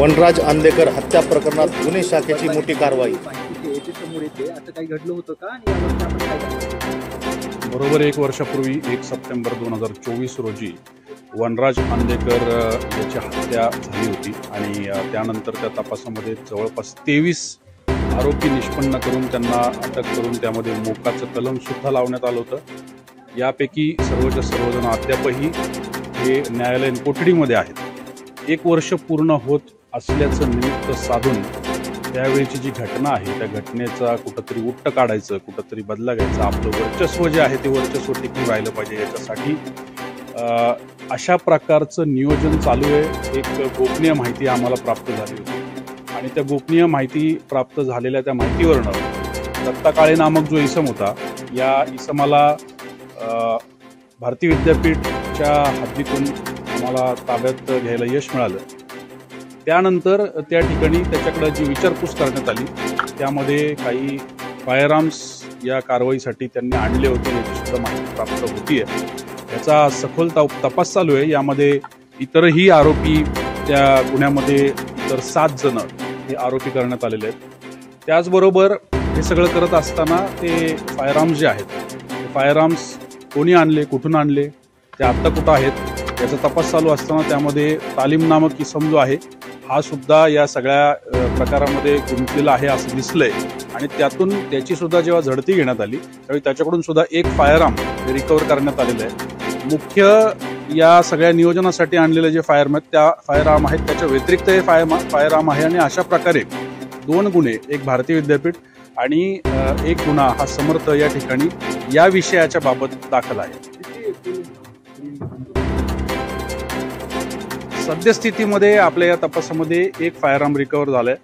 वनराज आंदेकर हत्या प्रकरणात गुन्हे शाखेची मोठी कारवाई। बरोबर 1 वर्षापूर्वी 1 सप्टेंबर 2024 रोजी वनराज आंदेकर याची हत्या झाली होती आणि त्यानंतर त्या तपासामध्ये जवळपास 23 आरोपी निष्पन्न करून त्यांना अटक करून त्यामध्ये मोक्काचं कलम सुद्धा लावण्यात आलं होतं। यापैकी सर्वच्या सर्वजण अद्यापही हे न्यायालयीन कोठडीमध्ये आहेत। 1 वर्ष पूर्ण होत असल्याचं निमित्त साधून त्यावेळीची जी घटना आहे त्या घटनेचा कुठंतरी उट्ट काढायचं, कुठंतरी बदला घ्यायचा, आपलं वर्चस्व जे आहे ते वर्चस्व टिकून राहिलं पाहिजे याच्यासाठी अशा प्रकारचं नियोजन चालू आहे। एक गोपनीय माहिती आम्हाला प्राप्त झाली होती आणि त्या गोपनीय माहिती प्राप्त झालेल्या त्या माहितीवरनं दत्ता काळे नामक जो इसम होता, या इसमाला भारती विद्यापीठच्या हद्दीतून आम्हाला ताब्यात घ्यायला यश मिळालं। त्यानंतर त्या ठिकाणी त्याच्याकडे जी विचारपूस करण्यात आली त्यामध्ये काही फायरआर्म्स या कारवाईसाठी त्यांनी आणले होते याची सुद्धा माहिती प्राप्त होतीये। याचा सखोल तपास चालू आहे। यामध्ये इतरही आरोपी त्या गुन्ह्यामध्ये इतर 7 जण हे आरोपी करण्यात आलेले आहेत। त्याचबरोबर हे सगळं करत असताना ते फायरआर्म्स जे आहेत ते फायरआर्म्स कोणी आणले, कुठून आणले, ते आत्ता कुठं आहेत याचा तपास चालू असताना त्यामध्ये तालीम नामक इसम जो आहे हा सुद्धा या सगळ्या प्रकारामध्ये गुंतलेला आहे असं दिसलंय आणि त्यातून त्याची सुद्धा जेव्हा झडती घेण्यात आली त्यावेळी त्याच्याकडून सुद्धा एक फायरआर्म रिकव्हर करण्यात आलेलं आहे। मुख्य या सगळ्या नियोजनासाठी आणलेले जे फायरआर्म आहेत त्याच्या व्यतिरिक्त हे फायरआर्म आहे आणि अशा प्रकारे 2 गुन्हे, एक भारती विद्यापीठ आणि एक गुन्हा हा समर्थ या ठिकाणी या विषयाच्या बाबत दाखल आहे। सद्यस्थितीमध्ये आपल्या या तपासामध्ये एक फायरआर्म रिकव्हर झालाय।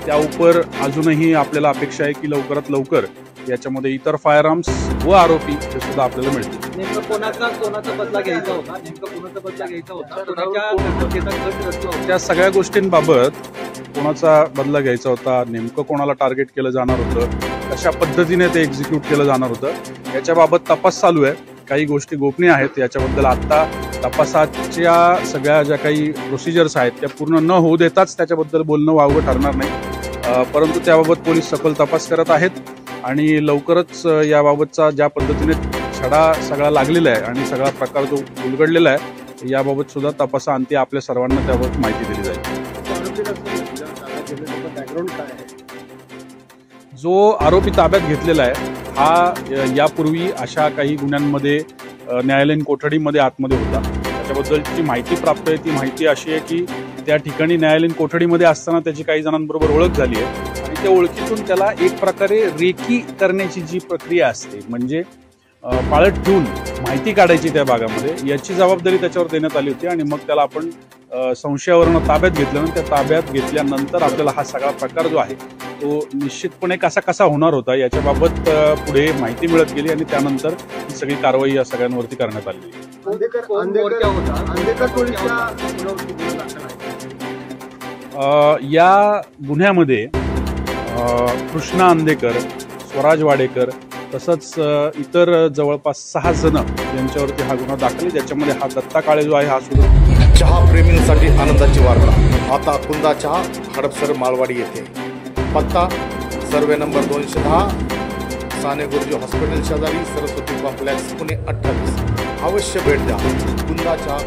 त्या उपर अजूनही आपल्याला अपेक्षा आहे की लवकरात लवकर याच्यामध्ये इतर फायरआर्म्स व आरोपी हे सुद्धा आपल्याला मिळतील। नेमकं कोणाचा बदला घ्यायचा होता, त्या सगळ्या गोष्टींबाबत कोणाचा बदला घ्यायचा होता, नेमकं कोणाला टार्गेट केलं जाणार होतं, कशा पद्धतीने ते एक्झिक्यूट केलं जाणार होतं याच्याबाबत तपास चालू आहे। काही गोष्टी गोपनीय आहेत याच्याबद्दल आता तपासाच्या सगळ्या ज्या काही प्रोसिजर्स आहेत त्या पूर्ण न होऊ देताच त्याच्याबद्दल बोलणं वावगं ठरणार नाही, परंतु त्याबाबत पोलीस सखोल तपास करत आहेत आणि लवकरच याबाबतचा ज्या पद्धतीने छडा सगळा लागलेला आहे आणि सगळा प्रकार जो उलगडलेला आहे याबाबत सुद्धा तपासाअंती आपल्या सर्वांना त्याबाबत माहिती दिली जाईल। जो आरोपी ताब्यात घेतलेला आहे हा यापूर्वी अशा काही गुन्ह्यांमध्ये न्यायालयीन कोठडीमध्ये आतमध्ये होता। त्याच्याबद्दलची माहिती प्राप्त आहे ती माहिती अशी आहे की त्या ठिकाणी न्यायालयीन कोठडीमध्ये असताना त्याची काही जणांबरोबर ओळख झाली आहे आणि त्या ओळखीतून त्याला एक प्रकारे रेकी करण्याची जी प्रक्रिया असते, म्हणजे पाळत ठेवून माहिती काढायची त्या भागामध्ये, याची जबाबदारी त्याच्यावर देण्यात आली होती आणि मग त्याला आपण संशयावरून ताब्यात घेतलं। त्या ताब्यात घेतल्यानंतर आपल्याला हा सगळा प्रकार जो आहे तो निश्चितपणे कसा होणार होता याच्याबाबत पुढे माहिती मिळत गेली आणि त्यानंतर ही सगळी कारवाई या सगळ्यांवरती करण्यात आली। या गुन्ह्यामध्ये कृष्णा आंदेकर, स्वराज वाडेकर तसंच इतर जवळपास 6 जण यांच्यावरती हा गुन्हा दाखल आहे, ज्याच्यामध्ये हा दत्ता काळे जो आहे हा सुद्धा। चहा प्रेमींसाठी आनंदाची वार्ता आता कुंदा चहा, हडपसर, माळवाडी येथे। पत्ता survey number 210, Sane Guruji hospital शेजारी, सरस्वती कॉम्प्लेक्स, पुणे 28। अवश्य भेट द्या। कुंदा चहा।